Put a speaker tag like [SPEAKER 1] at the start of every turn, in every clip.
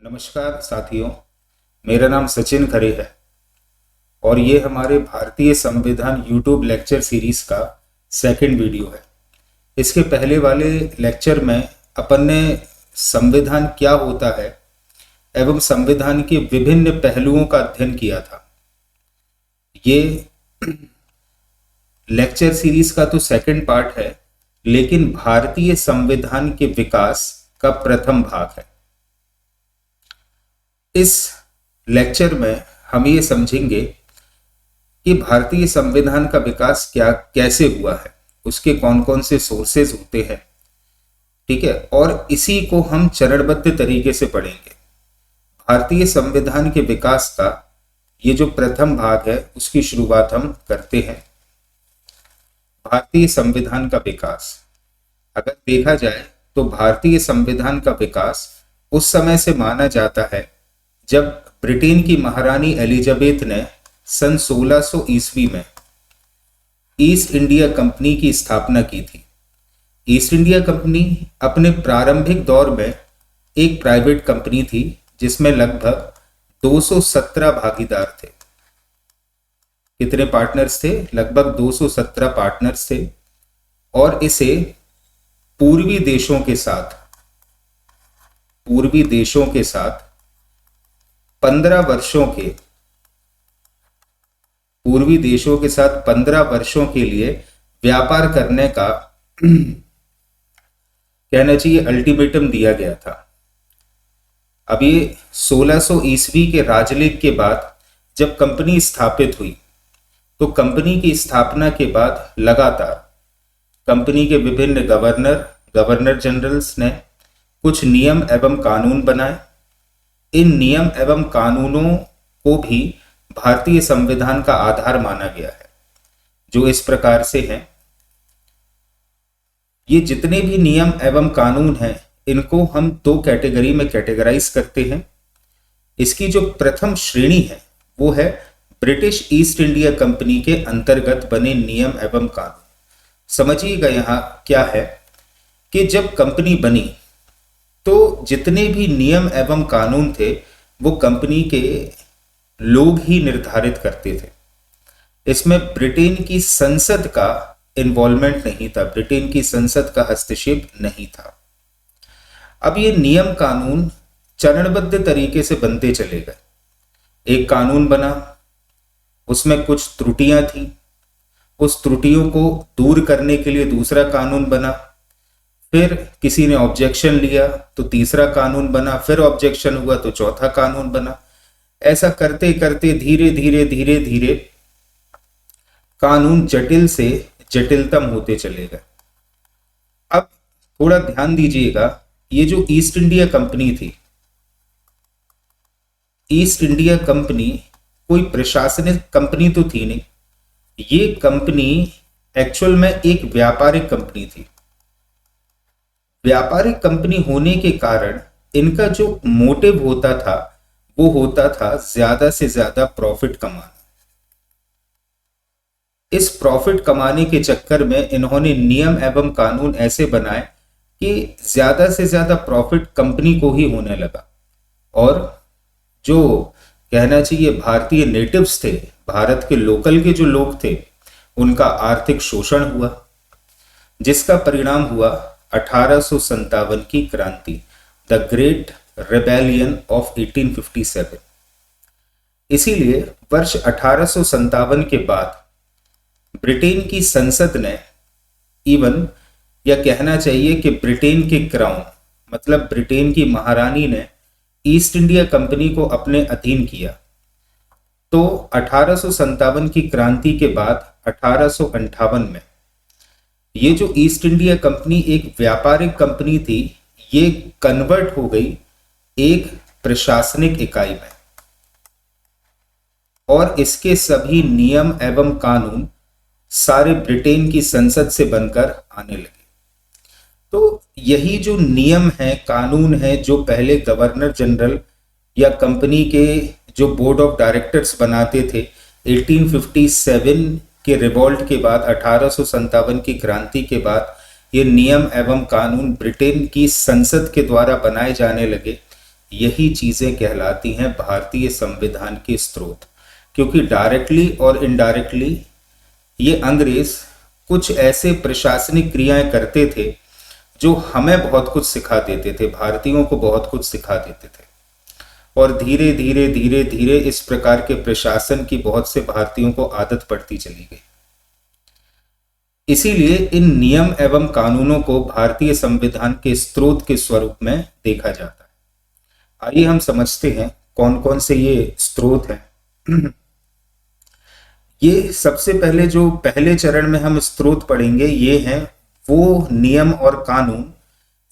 [SPEAKER 1] नमस्कार साथियों, मेरा नाम सचिन खरे है और ये हमारे भारतीय संविधान यूट्यूब लेक्चर सीरीज का सेकंड वीडियो है। इसके पहले वाले लेक्चर में अपन ने संविधान क्या होता है एवं संविधान के विभिन्न पहलुओं का अध्ययन किया था। ये लेक्चर सीरीज का तो सेकंड पार्ट है, लेकिन भारतीय संविधान के विकास का प्रथम भाग है। इस लेक्चर में हम ये समझेंगे कि भारतीय संविधान का विकास कैसे हुआ है, उसके कौन कौन से सोर्सेज होते हैं, ठीक है, और इसी को हम चरणबद्ध तरीके से पढ़ेंगे। भारतीय संविधान के विकास का ये जो प्रथम भाग है उसकी शुरुआत हम करते हैं। भारतीय संविधान का विकास अगर देखा जाए तो भारतीय संविधान का विकास उस समय से माना जाता है जब ब्रिटेन की महारानी एलिजाबेथ ने सन 1600 ईस्वी में ईस्ट इंडिया कंपनी की स्थापना की थी। ईस्ट इंडिया कंपनी अपने प्रारंभिक दौर में एक प्राइवेट कंपनी थी जिसमें लगभग 217 भागीदार थे। कितने पार्टनर्स थे? लगभग 217 पार्टनर्स थे और इसे पूर्वी देशों के साथ 15 वर्षों के लिए व्यापार करने का कहना चाहिए अल्टीमेटम दिया गया था। अब ये 1600 ईस्वी के राजलेख के बाद जब कंपनी स्थापित हुई तो कंपनी की स्थापना के बाद लगातार कंपनी के विभिन्न गवर्नर जनरल्स ने कुछ नियम एवं कानून बनाए। इन नियम एवं कानूनों को भी भारतीय संविधान का आधार माना गया है, जो इस प्रकार से हैं। ये जितने भी नियम एवं कानून हैं इनको हम दो कैटेगरी में कैटेगराइज करते हैं। इसकी जो प्रथम श्रेणी है वो है ब्रिटिश ईस्ट इंडिया कंपनी के अंतर्गत बने नियम एवं कानून। समझिएगा यहाँ क्या है कि जब कंपनी बनी तो जितने भी नियम एवं कानून थे वो कंपनी के लोग ही निर्धारित करते थे। इसमें ब्रिटेन की संसद का इन्वॉल्वमेंट नहीं था, ब्रिटेन की संसद का हस्तक्षेप नहीं था। अब ये नियम कानून चरणबद्ध तरीके से बनते चले गए। एक कानून बना, उसमें कुछ त्रुटियां थी, उस त्रुटियों को दूर करने के लिए दूसरा कानून बना, फिर किसी ने ऑब्जेक्शन लिया तो तीसरा कानून बना, फिर ऑब्जेक्शन हुआ तो चौथा कानून बना। ऐसा करते करते धीरे धीरे कानून जटिल से जटिलतम होते चले गए। अब थोड़ा ध्यान दीजिएगा, ये जो ईस्ट इंडिया कंपनी थी, ईस्ट इंडिया कंपनी कोई प्रशासनिक कंपनी तो थी नहीं, ये कंपनी एक्चुअल में एक व्यापारिक कंपनी थी। व्यापारिक कंपनी होने के कारण इनका जो मोटिव होता था वो होता था ज्यादा से ज्यादा प्रॉफिट कमाना। इस प्रॉफिट कमाने के चक्कर में इन्होंने नियम एवं कानून ऐसे बनाए कि ज्यादा से ज्यादा प्रॉफिट कंपनी को ही होने लगा और जो कहना चाहिए भारतीय नेटिव्स थे, भारत के लोकल के जो लोग थे, उनका आर्थिक शोषण हुआ, जिसका परिणाम हुआ 1857 की क्रांति, द ग्रेट रेबेलियन ऑफ 1857। इसीलिए वर्ष 1857 के बाद ब्रिटेन की संसद ने या कहना चाहिए कि ब्रिटेन के क्राउन मतलब ब्रिटेन की महारानी ने ईस्ट इंडिया कंपनी को अपने अधीन किया। तो 1857 की क्रांति के बाद 1858 में ये जो ईस्ट इंडिया कंपनी एक व्यापारिक कंपनी थी, ये कन्वर्ट हो गई एक प्रशासनिक इकाई में और इसके सभी नियम एवं कानून सारे ब्रिटेन की संसद से बनकर आने लगे। तो यही जो नियम है, कानून है, जो पहले गवर्नर जनरल या कंपनी के जो बोर्ड ऑफ डायरेक्टर्स बनाते थे, 1857 के रिवॉल्ट के बाद, 1857 की क्रांति के बाद ये नियम एवं कानून ब्रिटेन की संसद के द्वारा बनाए जाने लगे, यही चीजें कहलाती हैं भारतीय संविधान के स्रोत, क्योंकि डायरेक्टली और इनडायरेक्टली ये अंग्रेज कुछ ऐसे प्रशासनिक क्रियाएं करते थे जो हमें बहुत कुछ सिखा देते थे, भारतीयों को बहुत कुछ सिखा देते थे। और धीरे धीरे धीरे धीरे इस प्रकार के प्रशासन की बहुत से भारतीयों को आदत पड़ती चली गई। इसीलिए इन नियम एवं कानूनों को भारतीय संविधान के स्रोत के स्वरूप में देखा जाता है। आइए हम समझते हैं कौन कौन से ये स्रोत हैं। ये सबसे पहले जो पहले चरण में हम स्रोत पढ़ेंगे, ये हैं वो नियम और कानून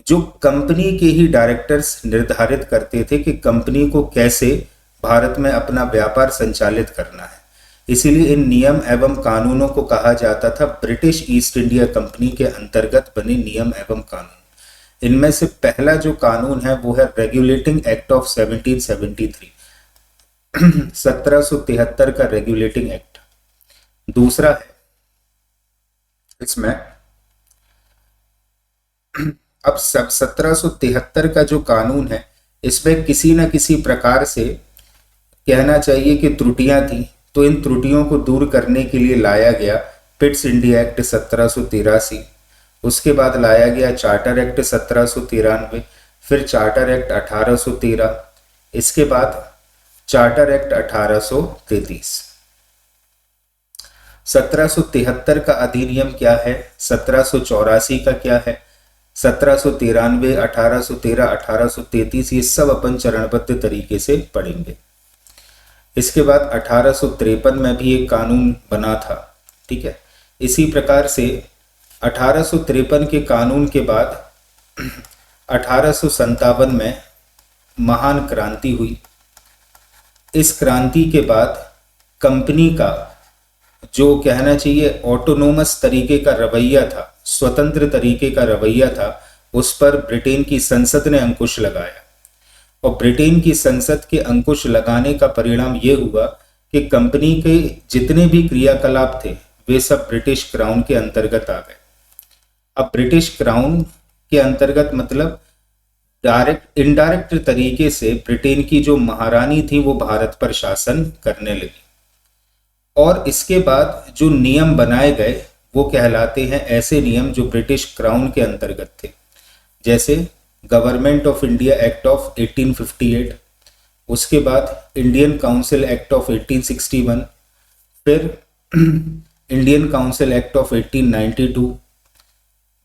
[SPEAKER 1] जो कंपनी के ही डायरेक्टर्स निर्धारित करते थे कि कंपनी को कैसे भारत में अपना व्यापार संचालित करना है। इसीलिए इन नियम एवं कानूनों को कहा जाता था ब्रिटिश ईस्ट इंडिया कंपनी के अंतर्गत बने नियम एवं कानून। इनमें से पहला जो कानून है वो है रेगुलेटिंग एक्ट ऑफ 1773, 1773 का रेगुलेटिंग एक्ट। दूसरा है इसमें अब 1773 का जो कानून है इसमें किसी न किसी प्रकार से कहना चाहिए कि त्रुटियां थी, तो इन त्रुटियों को दूर करने के लिए लाया गया पिट्स इंडिया एक्ट 1783। उसके बाद लाया गया चार्टर एक्ट 1793, फिर चार्टर एक्ट 1813, इसके बाद चार्टर एक्ट 1833। 1773 का अधिनियम क्या है, 1784 का क्या है, 1793, 1813, 1833, ये सब अपन चरणबद्ध तरीके से पढ़ेंगे। इसके बाद 1853 में भी एक कानून बना था, ठीक है। इसी प्रकार से 1853 के कानून के बाद 1857 में महान क्रांति हुई। इस क्रांति के बाद कंपनी का जो कहना चाहिए ऑटोनोमस तरीके का रवैया था, स्वतंत्र तरीके का रवैया था, उस पर ब्रिटेन की संसद ने अंकुश लगाया। और ब्रिटेन की संसद के अंकुश लगाने का परिणाम यह हुआ कि कंपनी के जितने भी क्रियाकलाप थे वे सब ब्रिटिश क्राउन के अंतर्गत आ गए। अब ब्रिटिश क्राउन के अंतर्गत मतलब डायरेक्ट इनडायरेक्ट तरीके से ब्रिटेन की जो महारानी थी वो भारत पर शासन करने लगी। और इसके बाद जो नियम बनाए गए वो कहलाते हैं ऐसे नियम जो ब्रिटिश क्राउन के अंतर्गत थे, जैसे government of India act of 1858, उसके बाद इंडियन काउंसिल एक्ट ऑफ 1861, फिर Indian council act of 1892,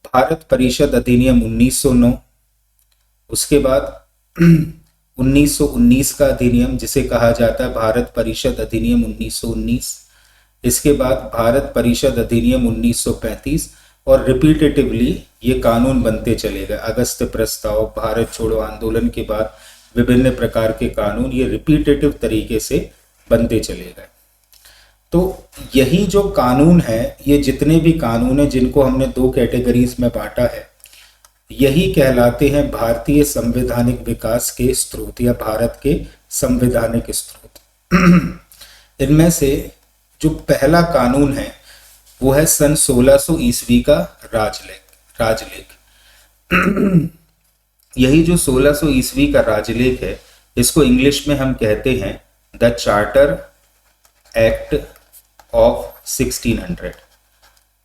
[SPEAKER 1] Bharat परिषद अधिनियम 1909, उसके बाद 1919 का अधिनियम जिसे कहा जाता है भारत परिषद अधिनियम 1919, इसके बाद भारत परिषद अधिनियम 1935, और रिपीटेटिवली ये कानून बनते चले गए। अगस्त प्रस्ताव, भारत छोड़ो आंदोलन के बाद विभिन्न प्रकार के कानून ये रिपीटेटिव तरीके से बनते चले गए। तो यही जो कानून है, ये जितने भी कानून हैं जिनको हमने दो कैटेगरीज में बांटा है, यही कहलाते हैं भारतीय संवैधानिक विकास के स्रोत या भारत के संवैधानिक स्रोत। इनमें से जो पहला कानून है वो है सन 1600 ईस्वी का राजलेख। यही जो 1600 ईस्वी का राजलेख है इसको इंग्लिश में हम कहते हैं द चार्टर एक्ट ऑफ 1600।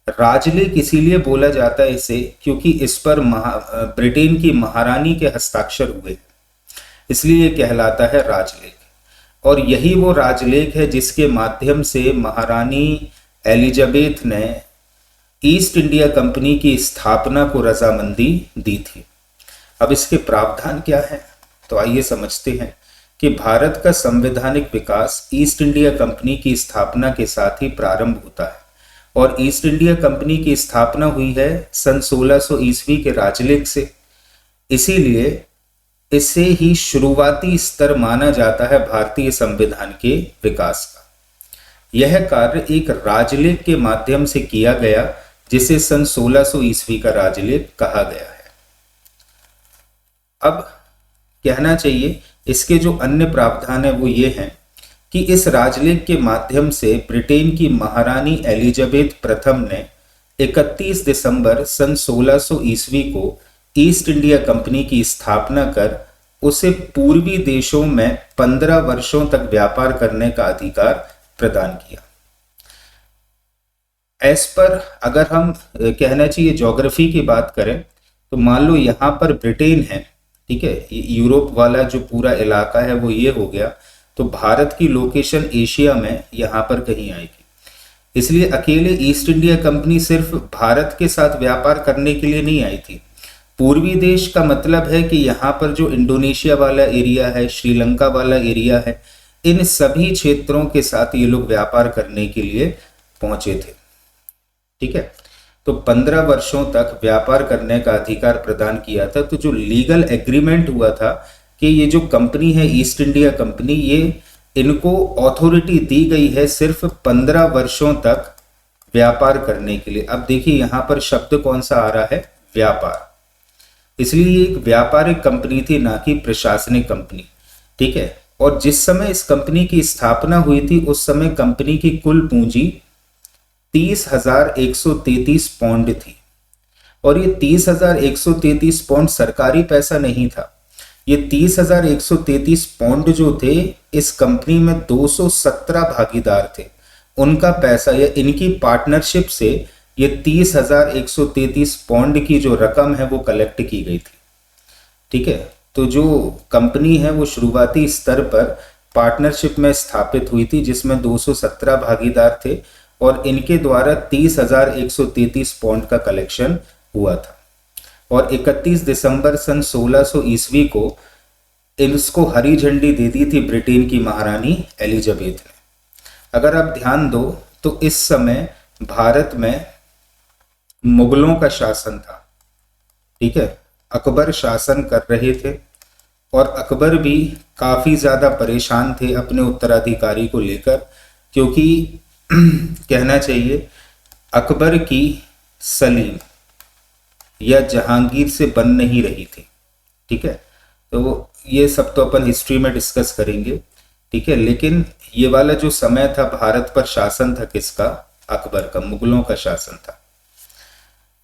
[SPEAKER 1] राजलेख इसीलिए बोला जाता है इसे क्योंकि इस पर ब्रिटेन की महारानी के हस्ताक्षर हुए, इसलिए ये कहलाता है राजलेख। और यही वो राजलेख है जिसके माध्यम से महारानी एलिजाबेथ ने ईस्ट इंडिया कंपनी की स्थापना को रजामंदी दी थी। अब इसके प्रावधान क्या है, तो आइए समझते हैं कि भारत का संवैधानिक विकास ईस्ट इंडिया कंपनी की स्थापना के साथ ही प्रारंभ होता है। और ईस्ट इंडिया कंपनी की स्थापना हुई है सन 1600 ईस्वी के राजलेख से, इसीलिए इसे ही शुरुआती स्तर माना जाता है भारतीय संविधान के विकास का। यह कार्य एक राजलेख के माध्यम से किया गया जिसे सन 1600 ईस्वी का राजलेख कहा गया है। अब कहना चाहिए इसके जो अन्य प्रावधान है वो ये हैं कि इस राजलेख के माध्यम से ब्रिटेन की महारानी एलिजाबेथ प्रथम ने 31 दिसंबर सन 1600 ईस्वी को ईस्ट इंडिया कंपनी की स्थापना कर उसे पूर्वी देशों में 15 वर्षों तक व्यापार करने का अधिकार प्रदान किया। एस पर अगर हम कहना चाहिए ज्योग्राफी की बात करें तो मान लो यहाँ पर ब्रिटेन है, ठीक है, यूरोप वाला जो पूरा इलाका है वो ये हो गया, तो भारत की लोकेशन एशिया में यहाँ पर कहीं आएगी। इसलिए अकेले ईस्ट इंडिया कंपनी सिर्फ भारत के साथ व्यापार करने के लिए नहीं आई थी। पूर्वी देश का मतलब है कि यहाँ पर जो इंडोनेशिया वाला एरिया है, श्रीलंका वाला एरिया है, इन सभी क्षेत्रों के साथ ये लोग व्यापार करने के लिए पहुंचे थे। ठीक है, तो 15 वर्षों तक व्यापार करने का अधिकार प्रदान किया था। तो जो लीगल एग्रीमेंट हुआ था कि ये जो कंपनी है ईस्ट इंडिया कंपनी, ये इनको अथॉरिटी दी गई है सिर्फ 15 वर्षों तक व्यापार करने के लिए। अब देखिए यहाँ पर शब्द कौन सा आ रहा है, व्यापार, इसलिए ये एक व्यापारिक कंपनी थी, ना कि प्रशासनिक कंपनी। ठीक है, और जिस समय इस कंपनी की स्थापना हुई थी उस समय कंपनी की कुल पूंजी 30,133 पाउंड थी, और ये 30,133 पाउंड सरकारी पैसा नहीं था। ये 30,133 पाउंड जो थे, इस कंपनी में 217 भागीदार थे, उनका पैसा या इनकी पार्टनरशिप से ये 30,133 पाउंड की जो रकम है वो कलेक्ट की गई थी। ठीक है, तो जो कंपनी है वो शुरुआती स्तर पर पार्टनरशिप में स्थापित हुई थी, जिसमें 217 भागीदार थे और इनके द्वारा 30,133 पाउंड का कलेक्शन हुआ था। और 31 दिसंबर सन 1600 ईस्वी को इसको हरी झंडी दे दी थी ब्रिटेन की महारानी एलिजाबेथ ने। अगर आप ध्यान दो तो इस समय भारत में मुगलों का शासन था। ठीक है, अकबर शासन कर रहे थे और अकबर भी काफी ज्यादा परेशान थे अपने उत्तराधिकारी को लेकर, क्योंकि कहना चाहिए अकबर की सलीम या जहांगीर से बन नहीं रही थी। ठीक है, तो ये सब तो अपन हिस्ट्री में डिस्कस करेंगे। ठीक है, लेकिन ये वाला जो समय था भारत पर शासन था किसका, अकबर का, मुगलों का शासन था।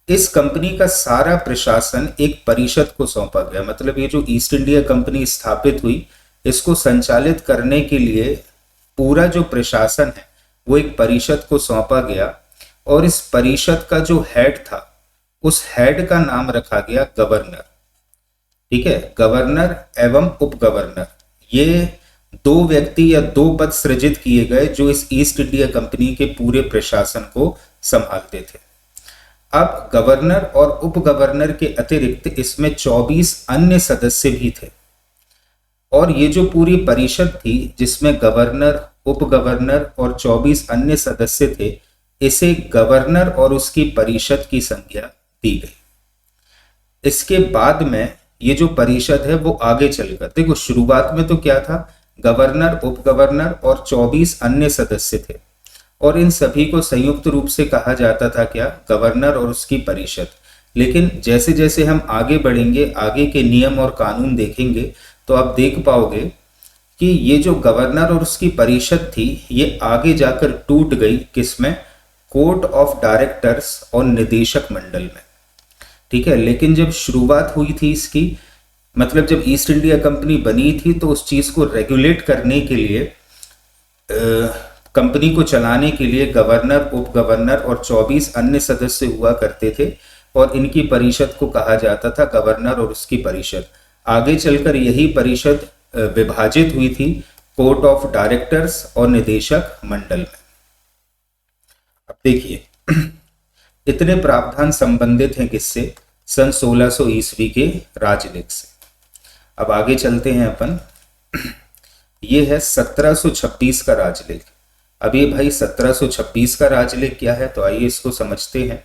[SPEAKER 1] इस कंपनी का सारा प्रशासन एक परिषद को सौंपा गया। मतलब ये जो ईस्ट इंडिया कंपनी स्थापित हुई, इसको संचालित करने के लिए पूरा जो प्रशासन है वो एक परिषद को सौंपा गया, और इस परिषद का जो हेड था उस हेड का नाम रखा गया गवर्नर। ठीक है, गवर्नर एवं उप गवर्नर, ये दो व्यक्ति या दो पद सृजित किए गए जो इस ईस्ट इंडिया कंपनी के पूरे प्रशासन को संभालते थे। अब गवर्नर और उप गवर्नर के अतिरिक्त इसमें 24 अन्य सदस्य भी थे, और ये जो पूरी परिषद थी जिसमें गवर्नर, उप गवर्नर और 24 अन्य सदस्य थे, इसे गवर्नर और उसकी परिषद की संज्ञा दी गई। इसके बाद में ये जो परिषद है वो आगे चलकर, देखो शुरुआत में तो क्या था, गवर्नर, उप गवर्नर और 24 अन्य सदस्य थे, और इन सभी को संयुक्त रूप से कहा जाता था क्या, गवर्नर और उसकी परिषद। लेकिन जैसे जैसे हम आगे बढ़ेंगे, आगे के नियम और कानून देखेंगे, तो आप देख पाओगे कि ये जो गवर्नर और उसकी परिषद थी ये आगे जाकर टूट गई किसमें, कोर्ट ऑफ डायरेक्टर्स और निदेशक मंडल में। ठीक है, लेकिन जब शुरुआत हुई थी इसकी, मतलब जब ईस्ट इंडिया कंपनी बनी थी, तो उस चीज को रेगुलेट करने के लिए, कंपनी को चलाने के लिए गवर्नर, उप गवर्नर और 24 अन्य सदस्य हुआ करते थे, और इनकी परिषद को कहा जाता था गवर्नर और उसकी परिषद। आगे चलकर यही परिषद विभाजित हुई थी कोर्ट ऑफ डायरेक्टर्स और निदेशक मंडल में। अब देखिए इतने प्रावधान संबंधित हैं किससे, सन 1600 ईस्वी के राजलेख से। अब आगे चलते हैं अपन, ये है 1726 का राजलेख। अब ये भाई 1726 का राजलेख क्या है, तो आइए इसको समझते हैं।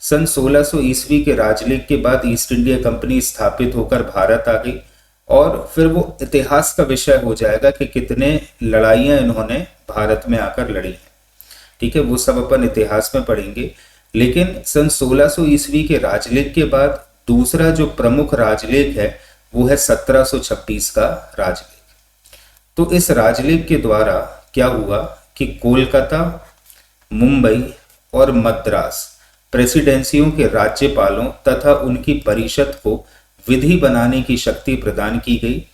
[SPEAKER 1] सन 1600 ईस्वी के राजलेख के बाद ईस्ट इंडिया कंपनी स्थापित होकर भारत आ गई, और फिर वो इतिहास का विषय हो जाएगा कि कितने लड़ाइयां इन्होंने भारत में आकर लड़ी हैं। ठीक है, वो सब अपन इतिहास में पढ़ेंगे। लेकिन सन 1600 ईस्वी के राजलेख के बाद दूसरा जो प्रमुख राजलेख है वो है 1726 का राजलेख। तो इस राजलेख के द्वारा क्या हुआ कि कोलकाता, मुंबई और मद्रास प्रेसिडेंसियों के राज्यपालों तथा उनकी परिषद को विधि बनाने की शक्ति प्रदान की गई।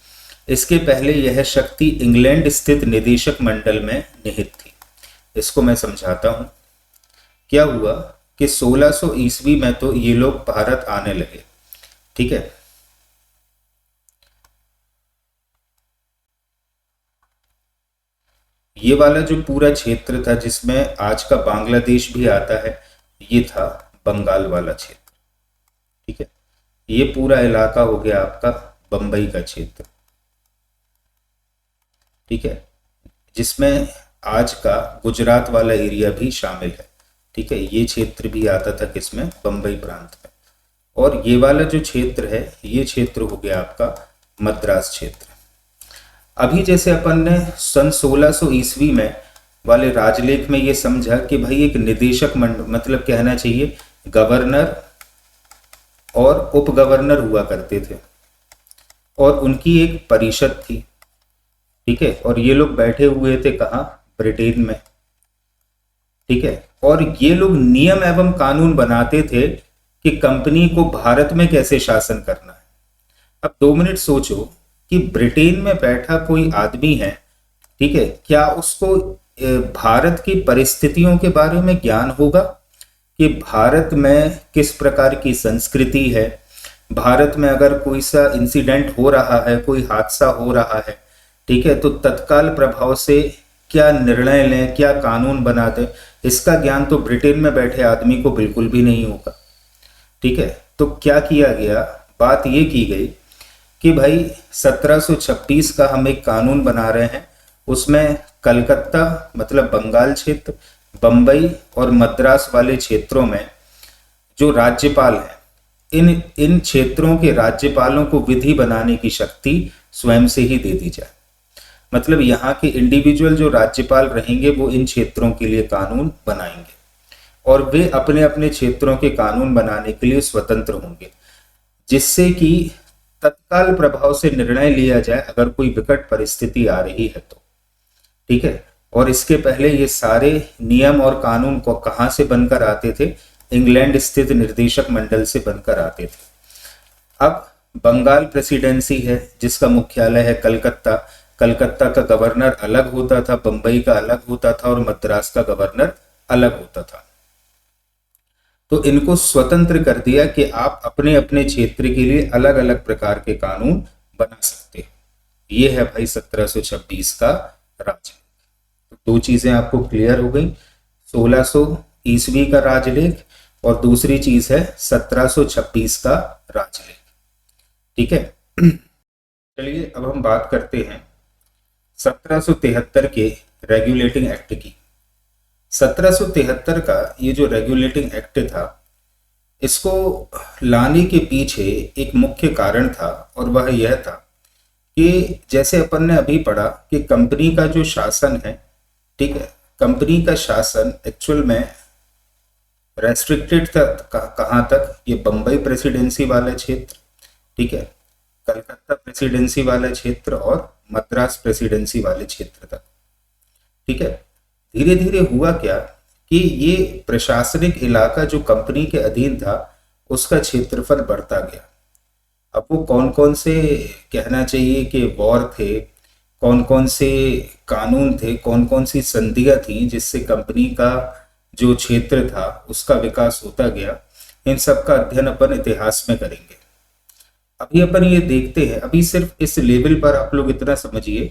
[SPEAKER 1] इसके पहले यह शक्ति इंग्लैंड स्थित निदेशक मंडल में निहित थी। इसको मैं समझाता हूं। क्या हुआ कि 1600 ईस्वी में तो ये लोग भारत आने लगे, ठीक है। ये वाला जो पूरा क्षेत्र था जिसमें आज का बांग्लादेश भी आता है, ये था बंगाल वाला क्षेत्र, ठीक है। ये पूरा इलाका हो गया आपका बंबई का क्षेत्र, ठीक है, जिसमें आज का गुजरात वाला एरिया भी शामिल है, ठीक है। ये क्षेत्र भी आता था किसमें, बंबई प्रांत में। और ये वाला जो क्षेत्र है, ये क्षेत्र हो गया आपका मद्रास क्षेत्र। अभी जैसे अपन ने सन 1600 ईस्वी में वाले राजलेख में ये समझा कि भाई एक निदेशक मंडल, मतलब कहना चाहिए गवर्नर और उप गवर्नर हुआ करते थे और उनकी एक परिषद थी, ठीक है। और ये लोग बैठे हुए थे कहाँ, ब्रिटेन में, ठीक है। और ये लोग नियम एवं कानून बनाते थे कि कंपनी को भारत में कैसे शासन करना है। अब 2 मिनट सोचो कि ब्रिटेन में बैठा कोई आदमी है, ठीक है, क्या उसको भारत की परिस्थितियों के बारे में ज्ञान होगा कि भारत में किस प्रकार की संस्कृति है, भारत में अगर कोई सा इंसिडेंट हो रहा है, कोई हादसा हो रहा है, ठीक है, तो तत्काल प्रभाव से क्या निर्णय लें, क्या कानून बना दें, इसका ज्ञान तो ब्रिटेन में बैठे आदमी को बिल्कुल भी नहीं होगा, ठीक है। तो क्या किया गया, बात ये की गई कि भाई 1726 का हम एक कानून बना रहे हैं, उसमें कलकत्ता मतलब बंगाल क्षेत्र, बंबई और मद्रास वाले क्षेत्रों में जो राज्यपाल हैं, इन क्षेत्रों के राज्यपालों को विधि बनाने की शक्ति स्वयं से ही दे दी जाए। मतलब यहाँ के इंडिविजुअल जो राज्यपाल रहेंगे वो इन क्षेत्रों के लिए कानून बनाएंगे और वे अपने अपने क्षेत्रों के कानून बनाने के लिए स्वतंत्र होंगे, जिससे कि तत्काल प्रभाव से निर्णय लिया जाए अगर कोई विकट परिस्थिति आ रही है तो, ठीक है। और इसके पहले ये सारे नियम और कानून को कहाँ से बनकर आते थे, इंग्लैंड स्थित निर्देशक मंडल से बनकर आते थे। अब बंगाल प्रेसिडेंसी है जिसका मुख्यालय है कलकत्ता, कलकत्ता का गवर्नर अलग होता था, बंबई का अलग होता था और मद्रास का गवर्नर अलग होता था। तो इनको स्वतंत्र कर दिया कि आप अपने अपने क्षेत्र के लिए अलग अलग प्रकार के कानून बना सकते हैं। ये है भाई 1726 का राजलेख। तो 2 चीजें आपको क्लियर हो गई, 1600 ईस्वी का राजलेख और दूसरी चीज है 1726 का राजलेख, ठीक है। चलिए अब हम बात करते हैं 1773 के रेगुलेटिंग एक्ट की। 1773 का ये जो रेगुलेटिंग एक्ट था, इसको लाने के पीछे एक मुख्य कारण था और वह यह था कि जैसे अपन ने अभी पढ़ा कि कंपनी का जो शासन है, ठीक है, कंपनी का शासन एक्चुअल में रेस्ट्रिक्टेड था कहाँ तक, ये बंबई प्रेसिडेंसी वाला क्षेत्र, ठीक है, कलकत्ता प्रेसिडेंसी वाला क्षेत्र और मद्रास प्रेसिडेंसी वाले क्षेत्र तक, ठीक है। धीरे धीरे हुआ क्या कि ये प्रशासनिक इलाका जो कंपनी के अधीन था उसका क्षेत्रफल बढ़ता गया। अब वो कौन कौन से, कहना चाहिए कि वॉर थे, कौन कौन से कानून थे, कौन कौन सी संधियां थी जिससे कंपनी का जो क्षेत्र था उसका विकास होता गया, इन सब का अध्ययन अपन इतिहास में करेंगे। अभी अपन ये देखते हैं, अभी सिर्फ इस लेवल पर आप लोग इतना समझिए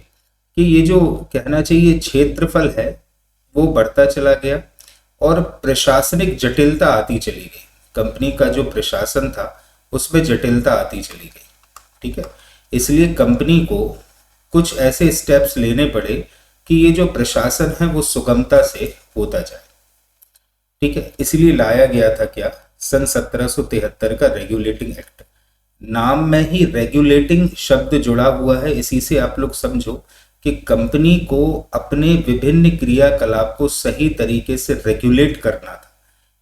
[SPEAKER 1] कि ये जो कहना चाहिए क्षेत्रफल है वो बढ़ता चला गया और प्रशासनिक जटिलता आती चली गई। कंपनी का जो प्रशासन था उसमें जटिलता आती चली गई, ठीक है। इसलिए कंपनी को कुछ ऐसे स्टेप्स लेने पड़े कि ये जो प्रशासन है वो सुगमता से होता जाए, ठीक है। इसलिए लाया गया था क्या, सन 1773 का रेगुलेटिंग एक्ट। नाम में ही रेगुलेटिंग शब्द जुड़ा हुआ है, इसी से आप लोग समझो कि कंपनी को अपने विभिन्न क्रियाकलाप को सही तरीके से रेगुलेट करना था,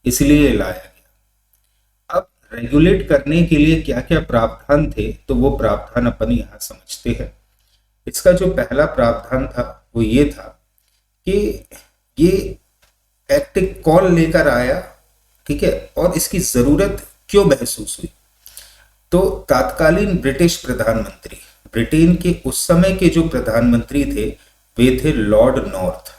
[SPEAKER 1] इसलिए लाया गया। अब रेगुलेट करने के लिए क्या क्या प्रावधान थे, तो वो प्रावधान अपन यहाँ समझते हैं। इसका जो पहला प्रावधान था वो ये था कि ये एक्ट कौन लेकर आया, ठीक है, और इसकी जरूरत क्यों महसूस हुई। तो तात्कालीन ब्रिटिश प्रधानमंत्री, ब्रिटेन के उस समय के जो प्रधानमंत्री थे वे थे लॉर्ड नॉर्थ।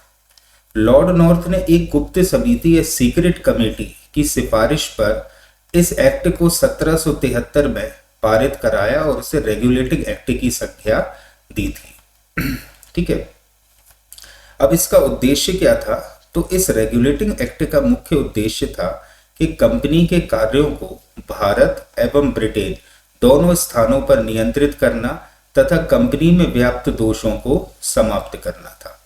[SPEAKER 1] लॉर्ड नॉर्थ ने एक गुप्त समिति या सीक्रेट कमेटी की सिफारिश पर इस एक्ट को 1773 में पारित कराया और उसे रेगुलेटिंग एक्ट की संज्ञा दी थी। ठीक है, अब इसका उद्देश्य क्या था? तो इस रेगुलेटिंग एक्ट का मुख्य उद्देश्य था कि कंपनी के कार्यों को भारत एवं ब्रिटेन दोनों स्थानों पर नियंत्रित करना तथा कंपनी में व्याप्त दोषों को समाप्त करना था।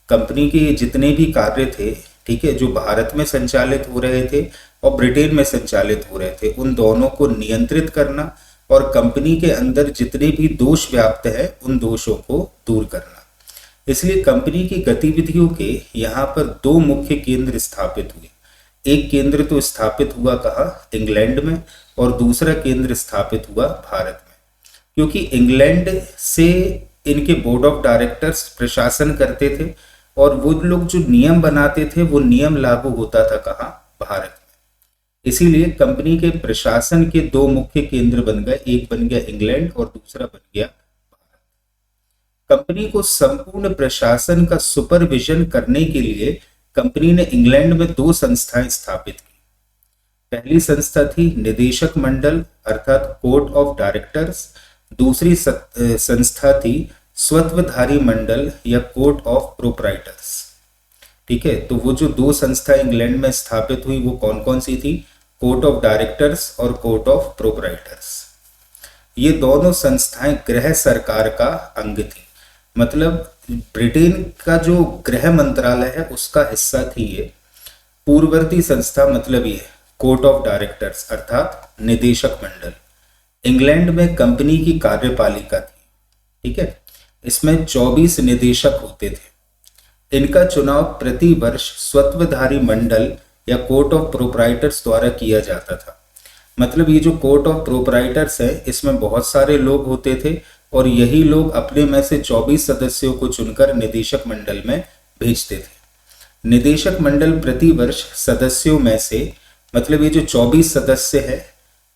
[SPEAKER 1] कंपनी के जितने भी कार्य थे, ठीक है, जो भारत में संचालित हो रहे थे और ब्रिटेन में संचालित हो रहे थे, उन दोनों को नियंत्रित करना और कंपनी के अंदर जितने भी दोष व्याप्त है उन दोषों को दूर करना। इसलिए कंपनी की गतिविधियों के यहाँ पर दो मुख्य केंद्र स्थापित हुए। एक केंद्र तो स्थापित हुआ कहाँ? इंग्लैंड में, और दूसरा केंद्र स्थापित हुआ भारत में, क्योंकि इंग्लैंड से इनके बोर्ड ऑफ डायरेक्टर्स प्रशासन करते थे और वो लोग जो नियम बनाते थे वो नियम लागू होता था कहाँ? भारत में। इसीलिए कंपनी के प्रशासन के दो मुख्य केंद्र बन गए, एक बन गया इंग्लैंड और दूसरा बन गया भारत। कंपनी को संपूर्ण प्रशासन का सुपरविजन करने के लिए कंपनी ने इंग्लैंड में दो संस्थाएं स्थापित की। पहली संस्था थी निदेशक मंडल अर्थात कोर्ट ऑफ डायरेक्टर्स, दूसरी संस्था थी स्वत्वधारी मंडल या कोर्ट ऑफ प्रोप्राइटर्स। ठीक है, तो वो जो दो संस्था इंग्लैंड में स्थापित हुई वो कौन कौन सी थी? कोर्ट ऑफ डायरेक्टर्स और कोर्ट ऑफ प्रोप्राइटर्स। ये दोनों संस्थाएं गृह सरकार का अंग थी, मतलब ब्रिटेन का जो गृह मंत्रालय है उसका हिस्सा थी ये। पूर्ववर्ती संस्था मतलब ये कोर्ट ऑफ डायरेक्टर्स अर्थात निदेशक मंडल इंग्लैंड में कंपनी की कार्यपालिका थी। ठीक है, इसमें 24 निदेशक होते थे। इनका चुनाव प्रति वर्ष स्वत्वधारी मंडल या कोर्ट ऑफ प्रोप्राइटर्स द्वारा किया जाता था। मतलब ये जो कोर्ट ऑफ प्रोप्राइटर्स है इसमें बहुत सारे लोग होते थे और यही लोग अपने में से 24 सदस्यों को चुनकर निदेशक मंडल में भेजते थे। निदेशक मंडल प्रति वर्ष सदस्यों में से, मतलब ये जो 24 सदस्य है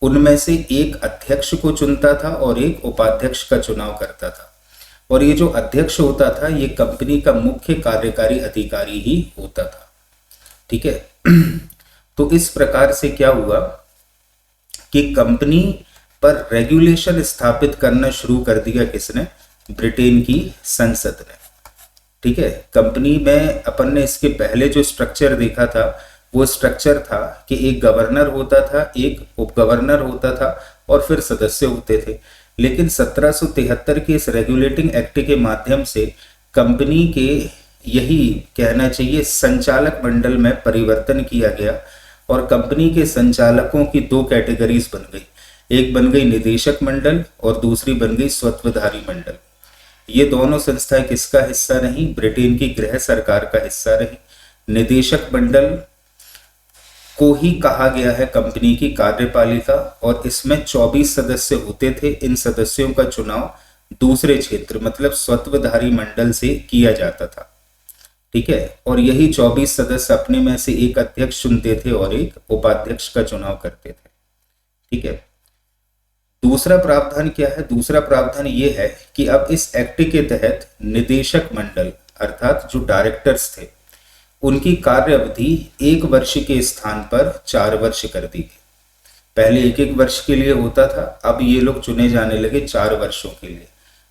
[SPEAKER 1] उनमें से एक अध्यक्ष को चुनता था और एक उपाध्यक्ष का चुनाव करता था। और ये जो अध्यक्ष होता था ये कंपनी का मुख्य कार्यकारी अधिकारी ही होता था। ठीक है, तो इस प्रकार से क्या हुआ कि कंपनी पर रेगुलेशन स्थापित करना शुरू कर दिया किसने? ब्रिटेन की संसद ने। ठीक है, कंपनी में अपन ने इसके पहले जो स्ट्रक्चर देखा था वो स्ट्रक्चर था कि एक गवर्नर होता था, एक उप गवर्नर होता था और फिर सदस्य होते थे। लेकिन 1773 के इस रेगुलेटिंग एक्ट के माध्यम से कंपनी के, यही कहना चाहिए, संचालक मंडल में परिवर्तन किया गया और कंपनी के संचालकों की दो कैटेगरीज बन गई। एक बन गई निदेशक मंडल और दूसरी बन गई स्वत्वधारी मंडल। ये दोनों संस्थाएं किसका हिस्सा रही? ब्रिटेन की गृह सरकार का हिस्सा रही। निदेशक मंडल को ही कहा गया है कंपनी की कार्यपालिका और इसमें 24 सदस्य होते थे। इन सदस्यों का चुनाव दूसरे क्षेत्र मतलब स्वत्वधारी मंडल से किया जाता था। ठीक है, और यही 24 सदस्य अपने में से एक अध्यक्ष चुनते थे और एक उपाध्यक्ष का चुनाव करते थे। ठीक है, दूसरा प्रावधान क्या है? दूसरा प्रावधान ये है कि अब इस एक्ट के तहत निदेशक मंडल अर्थात जो डायरेक्टर्स थे उनकी कार्य अवधि 1 वर्ष के स्थान पर 4 वर्ष कर दी गई। पहले 1-1 वर्ष के लिए होता था, अब ये लोग चुने जाने लगे 4 वर्षों के लिए।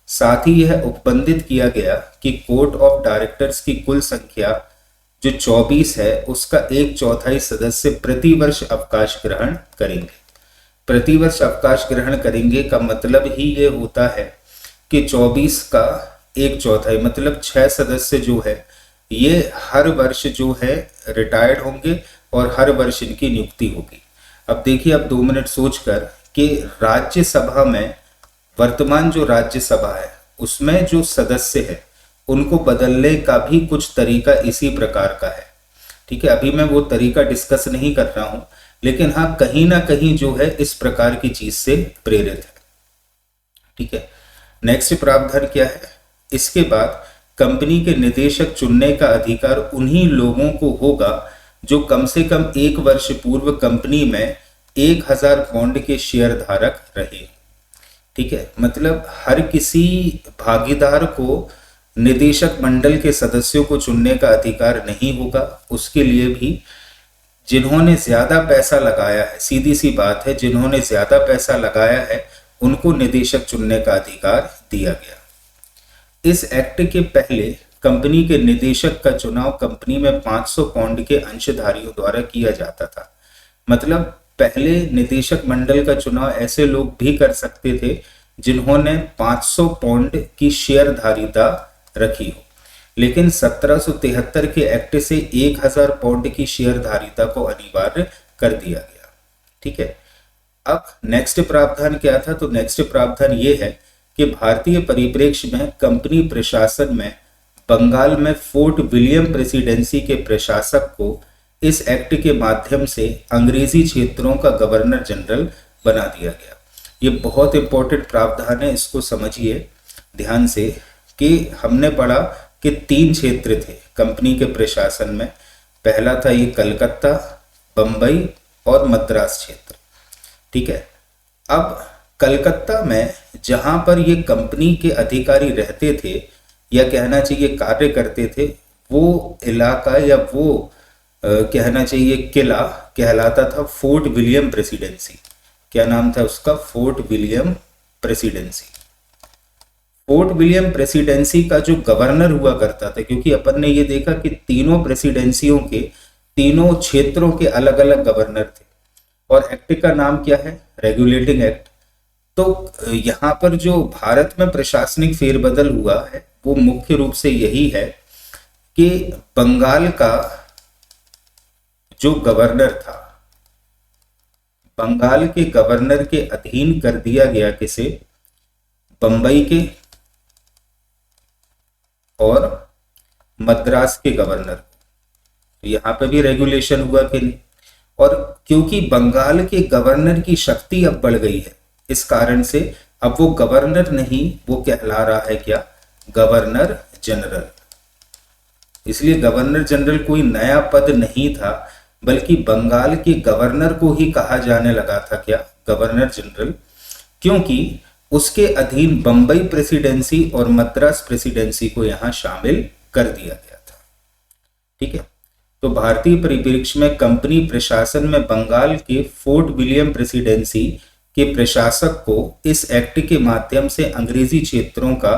[SPEAKER 1] साथ ही यह उपबंधित किया गया कि कोर्ट ऑफ डायरेक्टर्स की कुल संख्या जो 24 है उसका 1/4 सदस्य प्रति वर्ष अवकाश ग्रहण करेंगे। प्रति वर्ष अवकाश ग्रहण करेंगे का मतलब ही ये होता है कि 24 का 1/4 मतलब 6 सदस्य जो है ये हर वर्ष जो है रिटायर्ड होंगे और हर वर्ष इनकी नियुक्ति होगी। अब देखिए, अब 2 मिनट सोचकर कि राज्यसभा में, वर्तमान जो राज्यसभा है उसमें जो सदस्य है उनको बदलने का भी कुछ तरीका इसी प्रकार का है। ठीक है, अभी मैं वो तरीका डिस्कस नहीं कर रहा हूं, लेकिन हाँ कहीं ना कहीं जो है इस प्रकार की चीज से प्रेरित है। ठीक है, नेक्स्ट प्रावधान क्या है? इसके बाद कंपनी के निदेशक चुनने का अधिकार उन्हीं लोगों को होगा जो कम से कम 1 वर्ष पूर्व कंपनी में 1000 पौंड के शेयर धारक रहे। ठीक है, मतलब हर किसी भागीदार को निदेशक मंडल के सदस्यों को चुनने का अधिकार नहीं होगा। उसके लिए भी जिन्होंने ज्यादा पैसा लगाया है, सीधी सी बात है, जिन्होंने ज्यादा पैसा लगाया है उनको निदेशक चुनने का अधिकार दिया गया। इस एक्ट के पहले कंपनी के निदेशक का चुनाव कंपनी में 500 पाउंड के अंशधारियों द्वारा किया जाता था। मतलब पहले निदेशक मंडल का चुनाव ऐसे लोग भी कर सकते थे जिन्होंने 500 पाउंड की शेयरधारिता रखी हो, लेकिन 1773 के एक्ट से 1000 पाउंड की शेयरधारिता को अनिवार्य कर दिया गया। ठीक है, अब नेक्स्ट प्रावधान क्या था? तो नेक्स्ट प्रावधान ये है कि भारतीय परिप्रेक्ष्य में कंपनी प्रशासन में बंगाल में फोर्ट विलियम प्रेसिडेंसी के प्रशासक को इस एक्ट के माध्यम से अंग्रेजी क्षेत्रों का गवर्नर जनरल बना दिया गया। ये बहुत इंपॉर्टेंट प्रावधान है, इसको समझिए ध्यान से कि हमने पढ़ा कि 3 क्षेत्र थे कंपनी के प्रशासन में। पहला था ये कलकत्ता, बंबई और मद्रास क्षेत्र। ठीक है, अब कलकत्ता में जहां पर ये कंपनी के अधिकारी रहते थे या कहना चाहिए कार्य करते थे, वो इलाका या वो कहना चाहिए किला कहलाता था फोर्ट विलियम प्रेसिडेंसी। क्या नाम था उसका? Fort William presidency. Fort William presidency का जो गवर्नर हुआ करता था, क्योंकि अपन ने ये देखा कि तीनों प्रेसिडेंसियों के तीनों क्षेत्रों के अलग अलग गवर्नर थे, और एक्ट का नाम क्या है? Regulating act. तो यहाँ पर जो भारत में प्रशासनिक फेरबदल हुआ है वो मुख्य रूप से यही है कि बंगाल का जो गवर्नर था, बंगाल के गवर्नर के अधीन कर दिया गया किसे? बंबई के और मद्रास के गवर्नर को। यहाँ पे भी रेगुलेशन हुआ कि नहीं? और क्योंकि बंगाल के गवर्नर की शक्ति अब बढ़ गई है, इस कारण से अब वो गवर्नर नहीं, वो कहला रहा है क्या? Governor general. इसलिए गवर्नर जनरल कोई नया पद नहीं था, बल्कि बंगाल के गवर्नर को ही कहा जाने लगा था क्या? गवर्नर जनरल, क्योंकि उसके अधीन बंबई प्रेसिडेंसी और मद्रास प्रेसिडेंसी को यहां शामिल कर दिया गया था। ठीक है, तो भारतीय परिप्रेक्ष्य में कंपनी प्रशासन में बंगाल के फोर्ट विलियम प्रेसिडेंसी के प्रशासक को इस एक्ट के माध्यम से अंग्रेजी क्षेत्रों का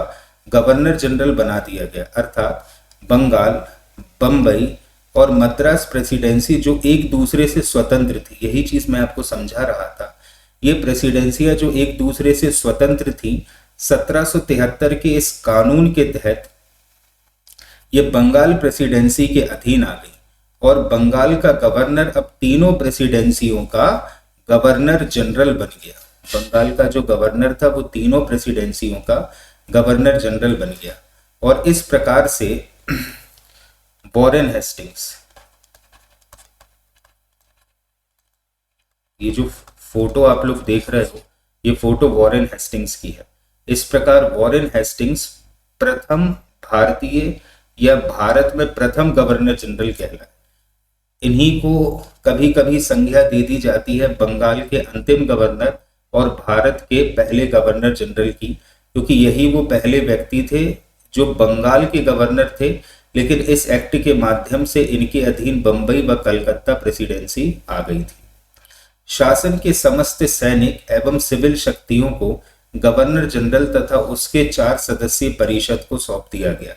[SPEAKER 1] गवर्नर जनरल बना दिया गया। अर्थात बंगाल, बंबई और मद्रास प्रेसिडेंसी जो एक दूसरे से स्वतंत्र थी, यही चीज मैं आपको समझा रहा था, ये प्रेसिडेंसियां जो एक दूसरे से स्वतंत्र थी, 1773 के इस कानून के तहत ये बंगाल प्रेसिडेंसी के अधीन आ गई, और बंगाल का गवर्नर अब तीनों प्रेसिडेंसियों का गवर्नर जनरल बन गया। बंगाल का जो गवर्नर था वो तीनों प्रेसिडेंसियों का गवर्नर जनरल बन गया। और इस प्रकार से वॉरेन हेस्टिंग्स, ये जो फोटो आप लोग देख रहे हो, ये फोटो वॉरेन हेस्टिंग्स की है। इस प्रकार वॉरेन हेस्टिंग्स प्रथम भारतीय या भारत में प्रथम गवर्नर जनरल कहलाए। इन्हीं को कभी कभी संज्ञा दे दी जाती है बंगाल के अंतिम गवर्नर और भारत के पहले गवर्नर जनरल की, क्योंकि यही वो पहले व्यक्ति थे जो बंगाल के गवर्नर थे, लेकिन इस एक्ट के माध्यम से इनके अधीन बंबई व कलकत्ता प्रेसिडेंसी आ गई थी। शासन के समस्त सैनिक एवं सिविल शक्तियों को गवर्नर जनरल तथा उसके 4 सदस्यीय परिषद को सौंप दिया गया।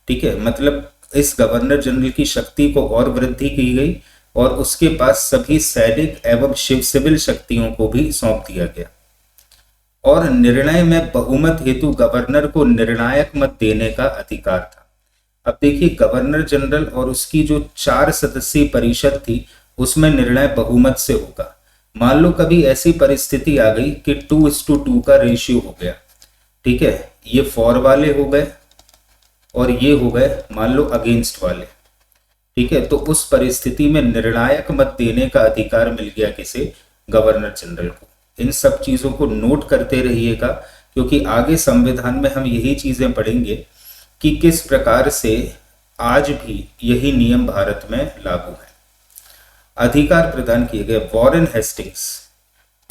[SPEAKER 1] ठीक है, मतलब इस गवर्नर जनरल की शक्ति को और वृद्धि की गई और उसके पास सभी सैनिक एवं सिविल शक्तियों को भी सौंप दिया गया। और निर्णय में बहुमत हेतु गवर्नर को निर्णायक मत देने का अधिकार था। अब देखिए, गवर्नर जनरल और उसकी जो 4 सदस्यीय परिषद थी उसमें निर्णय बहुमत से होगा। मान लो कभी ऐसी परिस्थिति आ गई कि 2:2 का रेशियो हो गया। ठीक है, ये फॉर वाले हो गए और ये हो गए मान लो अगेंस्ट वाले। ठीक है, तो उस परिस्थिति में निर्णायक मत देने का अधिकार मिल गया किसे? गवर्नर जनरल को। इन सब चीजों को नोट करते रहिएगा, क्योंकि आगे संविधान में हम यही चीजें पढ़ेंगे कि किस प्रकार से आज भी यही नियम भारत में लागू है। अधिकार प्रदान किए गए। वॉरेन हेस्टिंग्स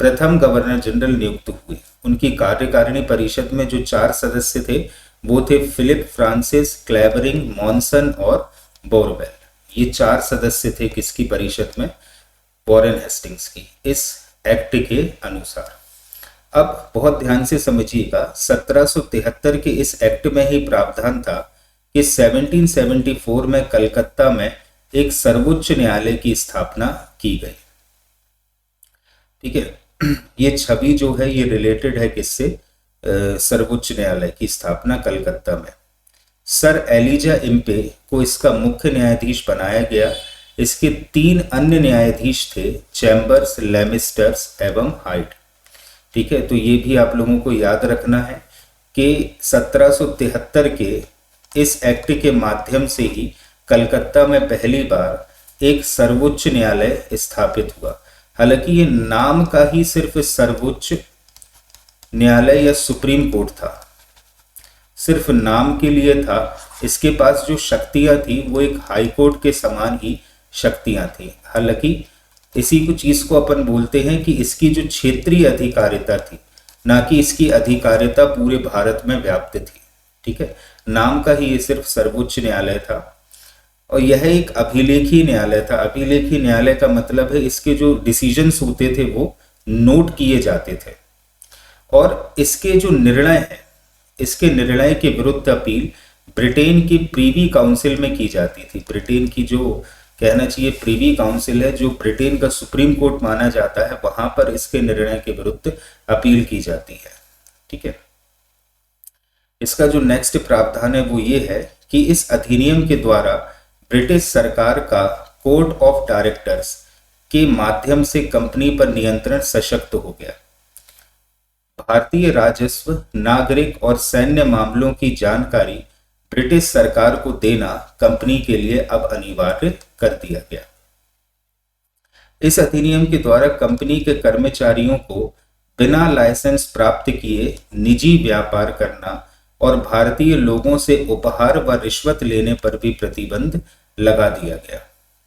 [SPEAKER 1] प्रथम गवर्नर जनरल नियुक्त हुए। उनकी कार्यकारिणी परिषद में जो 4 सदस्य थे वो थे फिलिप फ्रांसिस, क्लेवरिंग, मॉनसन और बोरवेल। ये 4 सदस्य थे किसकी परिषद में? वॉरेन हेस्टिंग्स की, इस एक्ट के अनुसार। अब बहुत ध्यान से समझिएगा, 1773 के इस एक्ट में ही प्रावधान था कि 1774 में कलकत्ता में एक सर्वोच्च न्यायालय की स्थापना की गई। ठीक है, ये छवि जो है ये रिलेटेड है किससे? सर्वोच्च न्यायालय की स्थापना कलकत्ता में। सर एलिजा इम्पे को इसका मुख्य न्यायाधीश बनाया गया। इसके 3 अन्य न्यायाधीश थे, चैम्बर्स, लेमिस्टर्स एवं हाइट। ठीक है, तो ये भी आप लोगों को याद रखना है कि 1773 के इस एक्ट के माध्यम से ही कलकत्ता में पहली बार एक सर्वोच्च न्यायालय स्थापित हुआ। हालांकि ये नाम का ही सिर्फ सर्वोच्च न्यायालय या सुप्रीम कोर्ट था, सिर्फ नाम के लिए था। इसके पास जो शक्तियां थी वो एक हाई कोर्ट के समान ही शक्तियां थी। हालांकि इसी को चीज को अपन बोलते हैं कि इसकी जो क्षेत्रीय अधिकारिता थी, ना कि इसकी अधिकारिता पूरे भारत में व्याप्त थी। ठीक है, नाम का ही ये सिर्फ सर्वोच्च न्यायालय था और यह एक अभिलेखी न्यायालय था। अभिलेखी न्यायालय का मतलब है इसके जो डिसीजंस होते थे वो नोट किए जाते थे और इसके जो निर्णय है, इसके निर्णय के विरुद्ध अपील ब्रिटेन की प्रीवी काउंसिल में की जाती थी। ब्रिटेन की जो कहना चाहिए प्रीवी काउंसिल है, जो ब्रिटेन का सुप्रीम कोर्ट माना जाता है, वहां पर इसके निर्णय के विरुद्ध अपील की जाती है। ठीक है, इसका जो नेक्स्ट प्रावधान है वो ये है कि इस अधिनियम के द्वारा ब्रिटिश सरकार का कोर्ट ऑफ डायरेक्टर्स के माध्यम से कंपनी पर नियंत्रण सशक्त हो गया। भारतीय राजस्व, नागरिक और सैन्य मामलों की जानकारी ब्रिटिश सरकार को देना कंपनी के लिए अब अनिवार्य कर दिया गया। इस अधिनियम के द्वारा कंपनी के कर्मचारियों को बिना लाइसेंस प्राप्त किए निजी व्यापार करना और भारतीय लोगों से उपहार व रिश्वत लेने पर भी प्रतिबंध लगा दिया गया।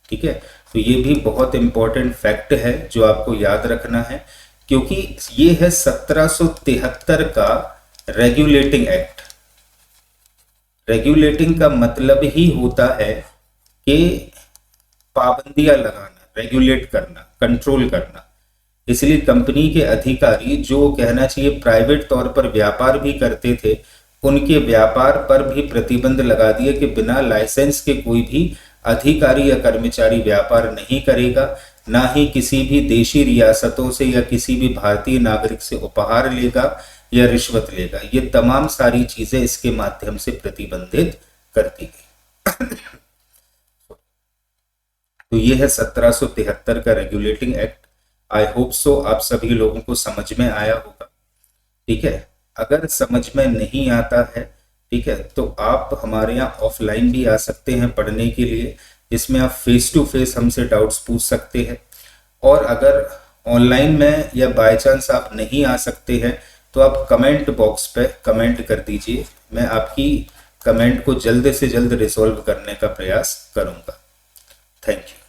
[SPEAKER 1] ठीक है, तो ये भी बहुत इंपॉर्टेंट फैक्ट है जो आपको याद रखना है, क्योंकि ये है 1773 का रेगुलेटिंग एक्ट। रेगुलेटिंग का मतलब ही होता है कि पाबंदियां लगाना, रेगुलेट करना, कंट्रोल करना। इसलिए कंपनी के अधिकारी जो कहना चाहिए प्राइवेट तौर पर व्यापार भी करते थे, उनके व्यापार पर भी प्रतिबंध लगा दिया कि बिना लाइसेंस के कोई भी अधिकारी या कर्मचारी व्यापार नहीं करेगा, ना ही किसी भी देशी रियासतों से या किसी भी भारतीय नागरिक से उपहार लेगा या रिश्वत लेगा। ये तमाम सारी चीजें इसके माध्यम से प्रतिबंधित कर दी गई। तो ये है 1773 का regulating act. I hope so आप सभी लोगों को समझ में आया होगा। ठीक है, अगर समझ में नहीं आता है, ठीक है, तो आप हमारे यहाँ ऑफलाइन भी आ सकते हैं पढ़ने के लिए, जिसमें आप फेस टू फेस हमसे डाउट्स पूछ सकते हैं। और अगर ऑनलाइन में या बाय चांस आप नहीं आ सकते हैं तो आप कमेंट बॉक्स पे कमेंट कर दीजिए। मैं आपकी कमेंट को जल्द से जल्द रिजॉल्व करने का प्रयास करूंगा। Thank you.